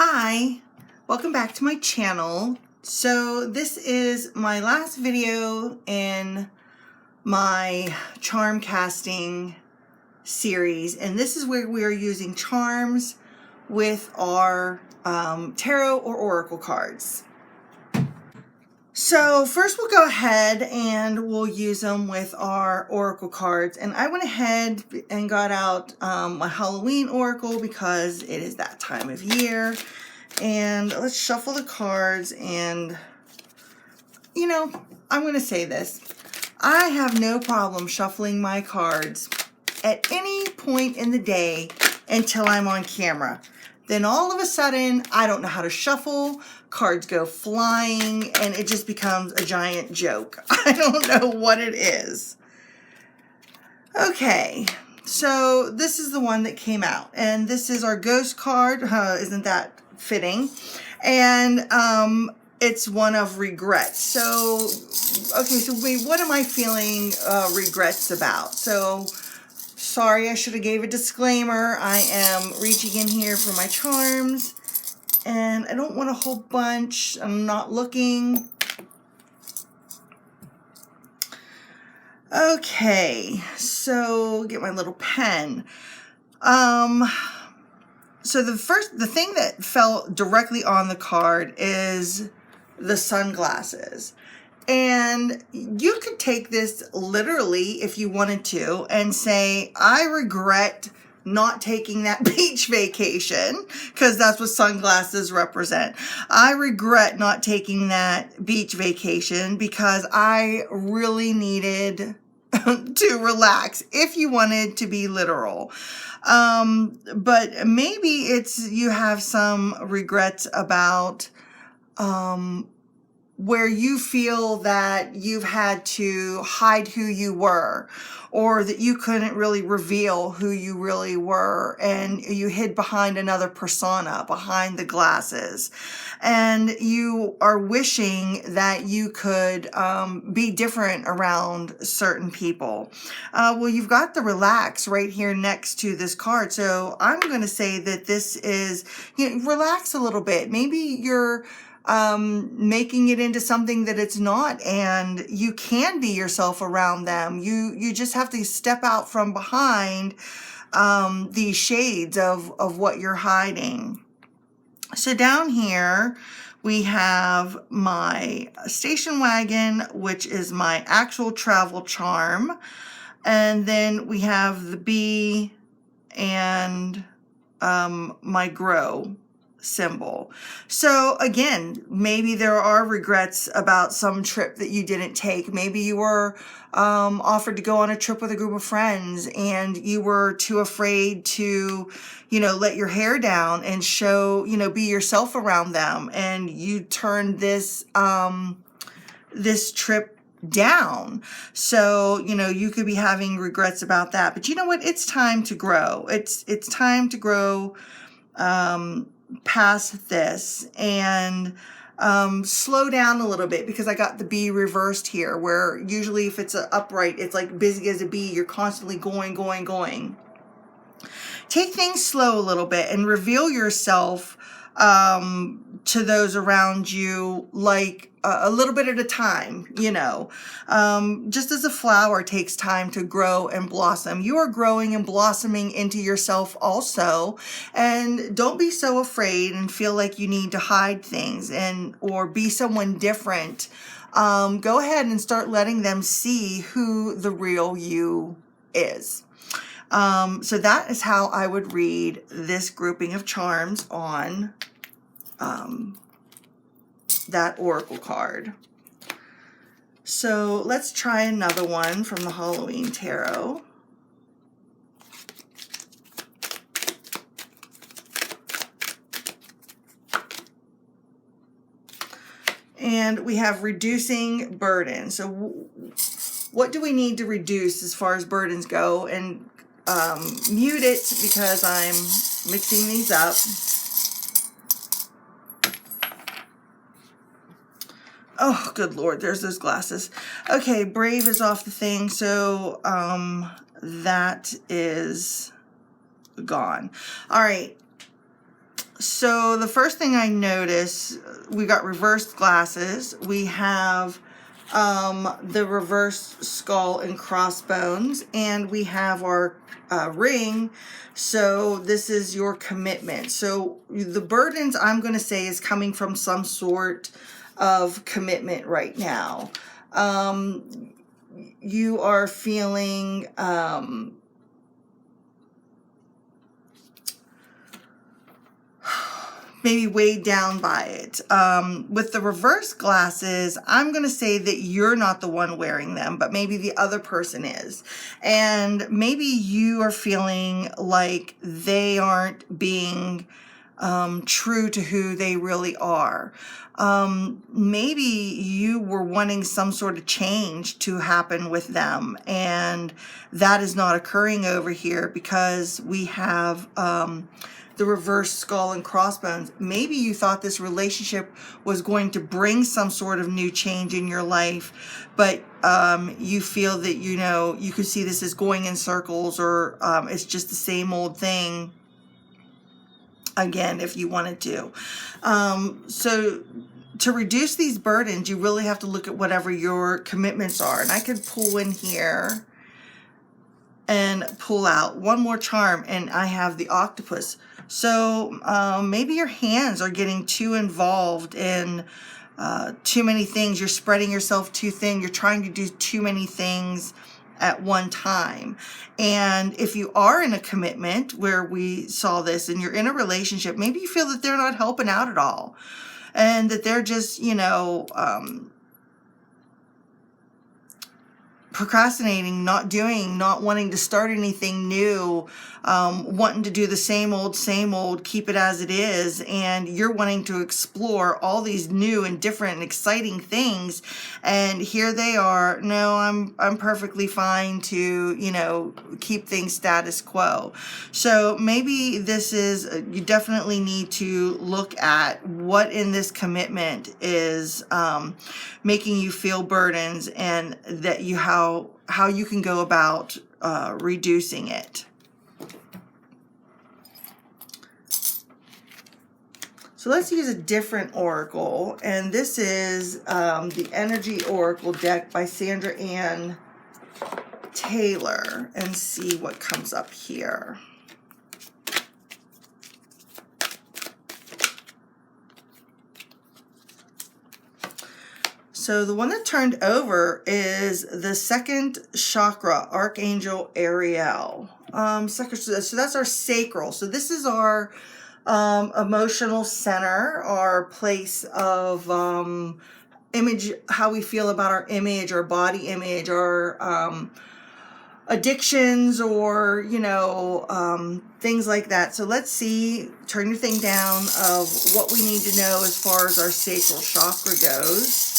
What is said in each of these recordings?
Hi, welcome back to my channel. So this is my last video in my charm casting series, and this is where we are using charms with our tarot or oracle cards. So first we'll go ahead and we'll use them with our oracle cards, and I went ahead and got out my Halloween oracle because it is that time of year. And let's shuffle the cards, and you know, I'm going to say this. I have no problem shuffling my cards at any point in the day until I'm on camera. Then all of a sudden, I don't know how to shuffle, cards go flying, and it just becomes a giant joke. I don't know what it is. Okay, so this is the one that came out, and this is our ghost card. Isn't that fitting? And it's one of regrets. So, okay, so wait, what am I feeling regrets about? So, sorry, I should have gave a disclaimer. I am reaching in here for my charms, and I don't want a whole bunch. I'm not looking. Okay, so get my little pen. So the thing that fell directly on the card is the sunglasses. And you could take this literally if you wanted to and say, I regret not taking that beach vacation, because that's what sunglasses represent. I regret not taking that beach vacation because I really needed to relax, if you wanted to be literal. But maybe it's you have some regrets about where you feel that you've had to hide who you were, or that you couldn't really reveal who you really were, and you hid behind another persona, behind the glasses, and you are wishing that you could be different around certain people. Well, you've got the relax right here next to this card, so I'm going to say that this is, relax a little bit. Maybe you're making it into something that it's not, and you can be yourself around them. You just have to step out from behind these shades of what you're hiding. So down here we have my station wagon, which is my actual travel charm, and then we have the bee and my grow symbol. So again, maybe there are regrets about some trip that you didn't take. Maybe you were offered to go on a trip with a group of friends, and you were too afraid to, let your hair down and show, be yourself around them, and you turned this this trip down. So, you could be having regrets about that. But you know what? It's time to grow. It's time to grow past this and slow down a little bit, because I got the bee reversed here, where usually if it's upright, it's like busy as a bee. You're constantly going. Take things slow a little bit and reveal yourself to those around you, like a little bit at a time, just as a flower takes time to grow and blossom. You are growing and blossoming into yourself also, and don't be so afraid and feel like you need to hide things or be someone different. Go ahead and start letting them see who the real you is. So that is how I would read this grouping of charms on that oracle card. So let's try another one from the Halloween tarot. And we have reducing burden. So what do we need to reduce as far as burdens go? And mute it because I'm mixing these up. Oh, good Lord, there's those glasses. Okay, brave is off the thing, so that is gone. All right, So the first thing I notice, we got reversed glasses. We have the reversed skull and crossbones, and we have our ring. So this is your commitment. So the burdens, I'm going to say, is coming from some sort of commitment right now. You are feeling maybe weighed down by it. With the reverse glasses, I'm going to say that you're not the one wearing them, but maybe the other person is. And maybe you are feeling like they aren't being true to who they really are. Maybe you were wanting some sort of change to happen with them, and that is not occurring over here because we have the reverse skull and crossbones. Maybe you thought this relationship was going to bring some sort of new change in your life, but you feel that, you know, you could see this as going in circles, or it's just the same old thing again if you wanted to. So to reduce these burdens, you really have to look at whatever your commitments are. And I could pull in here and pull out one more charm, and I have the octopus. So maybe your hands are getting too involved in too many things. You're spreading yourself too thin. You're trying to do too many things at one time. And if you are in a commitment where we saw this, and you're in a relationship, maybe you feel that they're not helping out at all, and that they're just, you know, procrastinating, not doing, not wanting to start anything new, wanting to do the same old, keep it as it is. And you're wanting to explore all these new and different and exciting things. And here they are. No, I'm perfectly fine to, you know, keep things status quo. So maybe this is, you definitely need to look at what in this commitment is making you feel burdens, and that you how you can go about reducing it. So let's use a different oracle, and this is the Energy Oracle deck by Sandra Ann Taylor, and see what comes up here. So the one that turned over is the second chakra, Archangel Ariel. So that's our sacral. So this is our emotional center, our place of image, how we feel about our image, our body image, our addictions, or, you know, things like that. So let's see, turn your thing down, of what we need to know as far as our sacral chakra goes.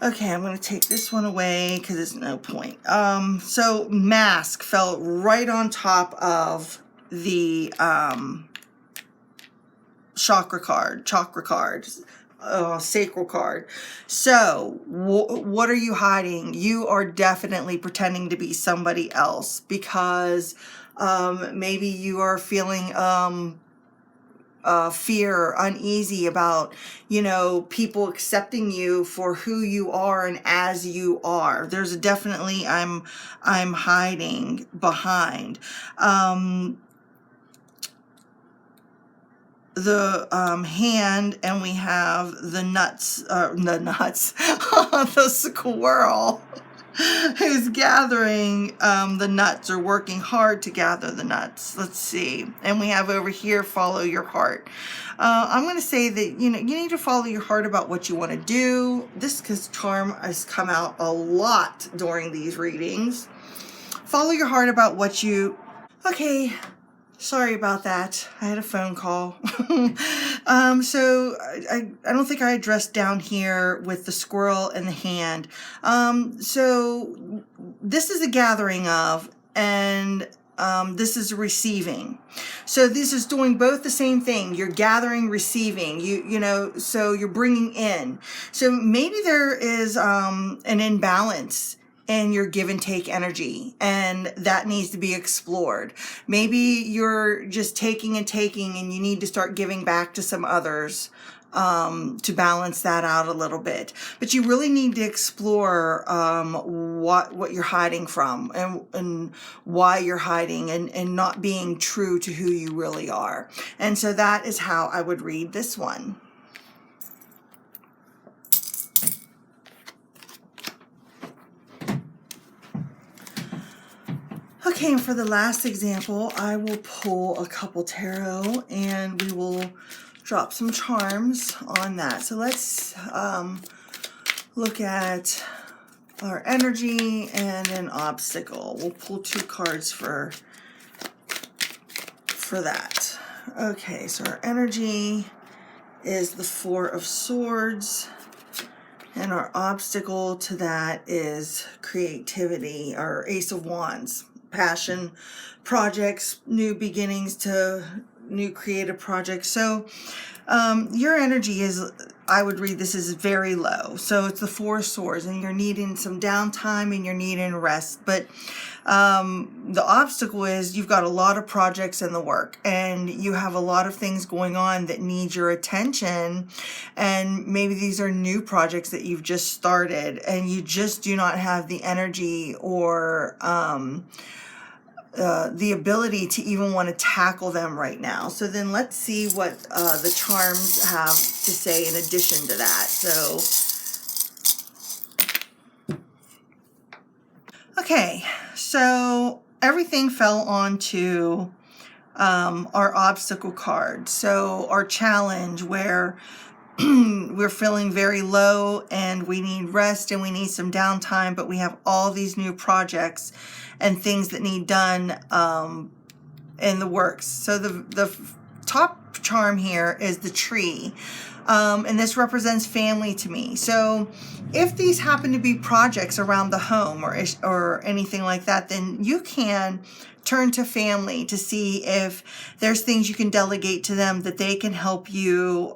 Okay, I'm going to take this one away because there's no point. So mask fell right on top of the chakra card, sacral card. So what are you hiding? You are definitely pretending to be somebody else, because maybe you are feeling fear, uneasy about, you know, people accepting you for who you are and as you are. There's definitely I'm hiding behind. The hand, and we have the nuts, the squirrel who's gathering the nuts, or working hard to gather the nuts. Let's see. And we have over here, follow your heart. I'm going to say that, you know, you need to follow your heart about what you want to do. This charm has come out a lot during these readings. Follow your heart about what you... Okay, sorry about that. I had a phone call. So I don't think I addressed down here with the squirrel and the hand. So this is a gathering of, and this is receiving. So this is doing both the same thing. You're gathering, receiving. You know, so you're bringing in. So maybe there is an imbalance in your give and take energy, and that needs to be explored. Maybe you're just taking and taking, and you need to start giving back to some others to balance that out a little bit. But you really need to explore what you're hiding from, and why you're hiding, and not being true to who you really are. And so that is how I would read this one. Okay, and for the last example, I will pull a couple tarot, and we will drop some charms on that. So let's look at our energy and an obstacle. We'll pull 2 cards for that. Okay, so our energy is the 4 of Swords, and our obstacle to that is creativity, or Ace of Wands. Passion, projects, new beginnings to new creative projects. So your energy is, I would read this as very low. So it's the 4 of Swords, and you're needing some downtime, and you're needing rest. But the obstacle is you've got a lot of projects in the work, and you have a lot of things going on that need your attention, and maybe these are new projects that you've just started, and you just do not have the energy or the ability to even want to tackle them right now. So then let's see what the charms have to say in addition to that. So, okay, so everything fell onto our obstacle card. So our challenge, where we're feeling very low, and we need rest, and we need some downtime, but we have all these new projects and things that need done in the works. So the top charm here is the tree, and this represents family to me. So if these happen to be projects around the home or anything like that, then you can turn to family to see if there's things you can delegate to them that they can help you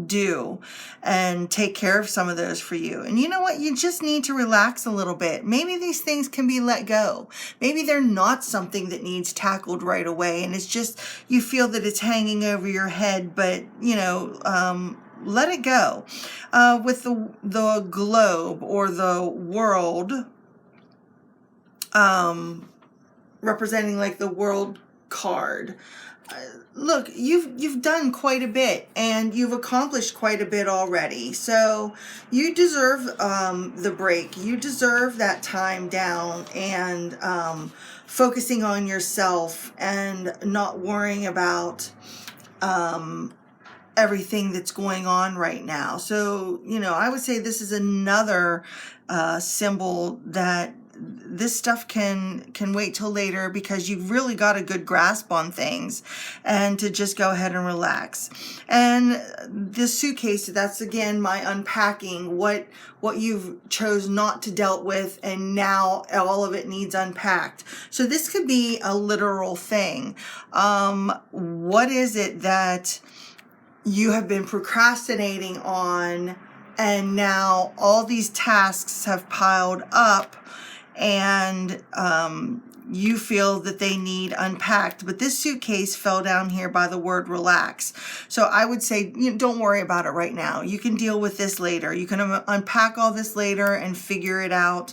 do and take care of some of those for you. And you know what? You just need to relax a little bit. Maybe these things can be let go. Maybe they're not something that needs tackled right away, and it's just you feel that it's hanging over your head, but you know, let it go. With the globe or the world, representing like the world card. Look, you've done quite a bit, and you've accomplished quite a bit already. So you deserve the break. You deserve that time down, and focusing on yourself, and not worrying about everything that's going on right now. So, you know, I would say this is another symbol that this stuff can wait till later, because you've really got a good grasp on things, and to just go ahead and relax. And this suitcase, that's again my unpacking, what you've chose not to dealt with, and now all of it needs unpacked. So this could be a literal thing. What is it that you have been procrastinating on, and now all these tasks have piled up, and you feel that they need unpacked? But this suitcase fell down here by the word relax. So I would say, don't worry about it right now. You can deal with this later. You can unpack all this later and figure it out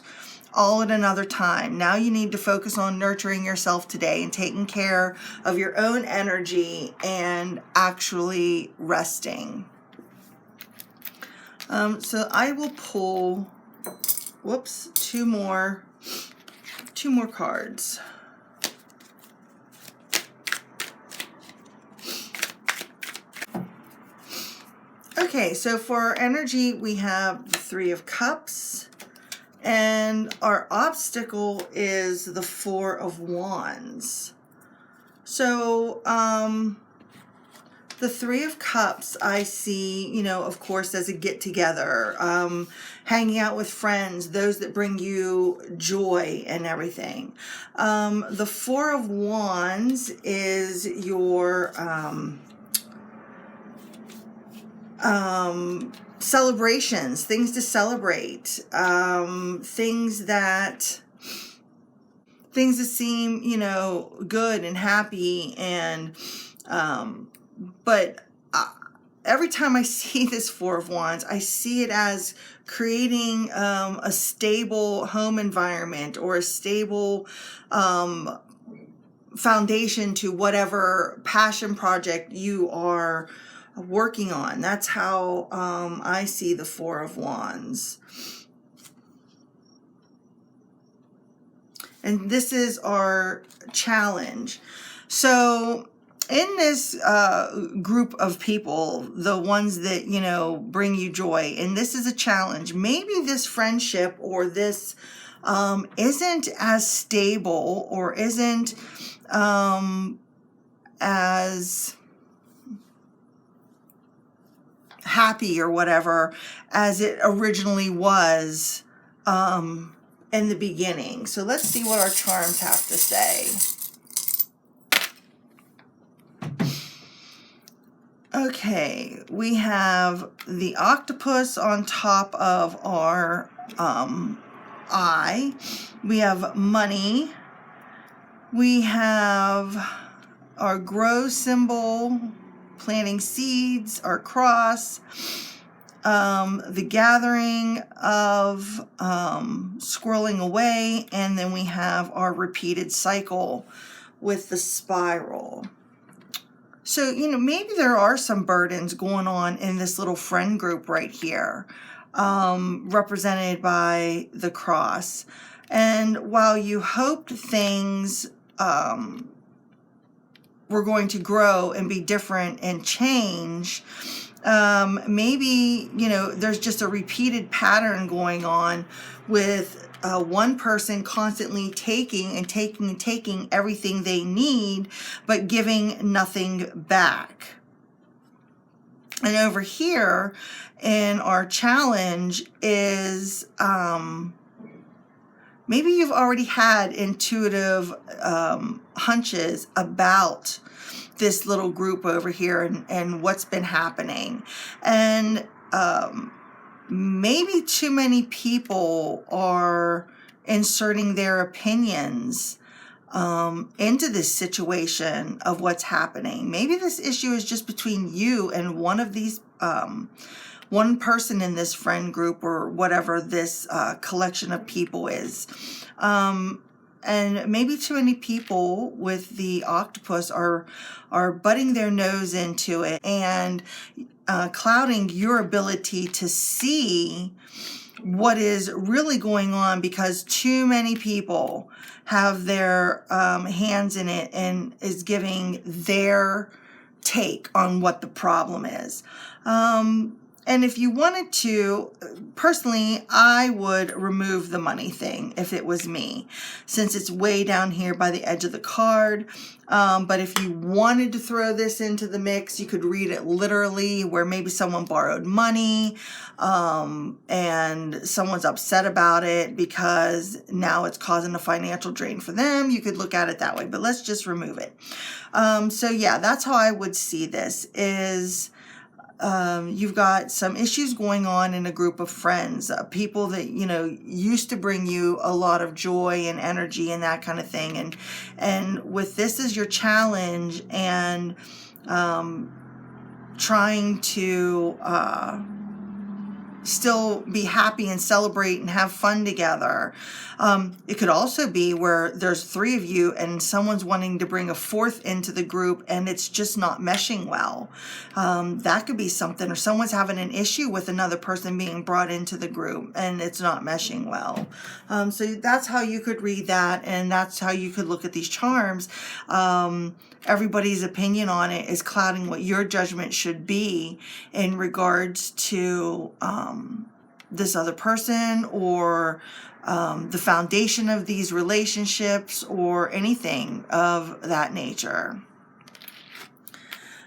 all at another time. Now you need to focus on nurturing yourself today, and taking care of your own energy, and actually resting. So I will pull, two more cards. Okay, so for our energy, we have the 3 of Cups, and our obstacle is the 4 of Wands. So, the 3 of Cups, I see, of course, as a get-together, hanging out with friends, those that bring you joy and everything. The 4 of Wands is your celebrations, things to celebrate, things that seem, you know, good and happy. And but every time I see this Four of Wands, I see it as creating a stable home environment, or a stable foundation to whatever passion project you are working on. That's how I see the Four of Wands. And this is our challenge. So in this group of people, the ones that, you know, bring you joy, and this is a challenge, maybe this friendship or this isn't as stable, or isn't as happy or whatever as it originally was in the beginning. So let's see what our charms have to say. Okay, we have the octopus on top of our eye. We have money. We have our grow symbol, planting seeds, our cross, the gathering of squirreling away, and then we have our repeated cycle with the spiral. So, you know, maybe there are some burdens going on in this little friend group right here, represented by the cross. And while you hoped things were going to grow and be different and change, maybe, you know, there's just a repeated pattern going on with one person constantly taking and taking and taking everything they need, but giving nothing back. And over here in our challenge is maybe you've already had intuitive hunches about this little group over here and what's been happening. And maybe too many people are inserting their opinions into this situation of what's happening. Maybe this issue is just between you and one of these, one person in this friend group, or whatever this collection of people is. And maybe too many people with the octopus are butting their nose into it and clouding your ability to see what is really going on, because too many people have their hands in it and is giving their take on what the problem is. And if you wanted to, personally, I would remove the money thing if it was me, since it's way down here by the edge of the card. But if you wanted to throw this into the mix, you could read it literally, where maybe someone borrowed money and someone's upset about it because now it's causing a financial drain for them. You could look at it that way, but let's just remove it. So yeah, that's how I would see this is... you've got some issues going on in a group of friends, people that, you know, used to bring you a lot of joy and energy and that kind of thing. And with this as your challenge, and trying to still be happy and celebrate and have fun together. It could also be where there's three of you and someone's wanting to bring a fourth into the group and it's just not meshing well. That could be something, or someone's having an issue with another person being brought into the group and it's not meshing well. So that's how you could read that, and that's how you could look at these charms. Everybody's opinion on it is clouding what your judgment should be in regards to this other person, or the foundation of these relationships, or anything of that nature.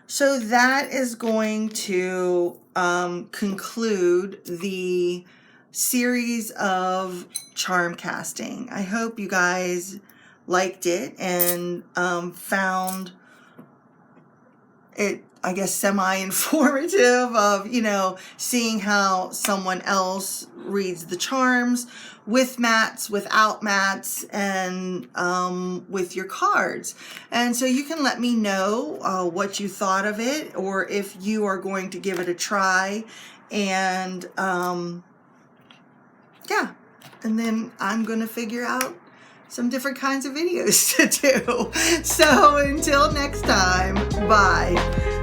So that is going to conclude the series of charm casting. I hope you guys liked it and found I guess, semi-informative of, you know, seeing how someone else reads the charms with mats, without mats, and with your cards. And so you can let me know what you thought of it, or if you are going to give it a try. And yeah, and then I'm going to figure out some different kinds of videos to do. So until next time, bye.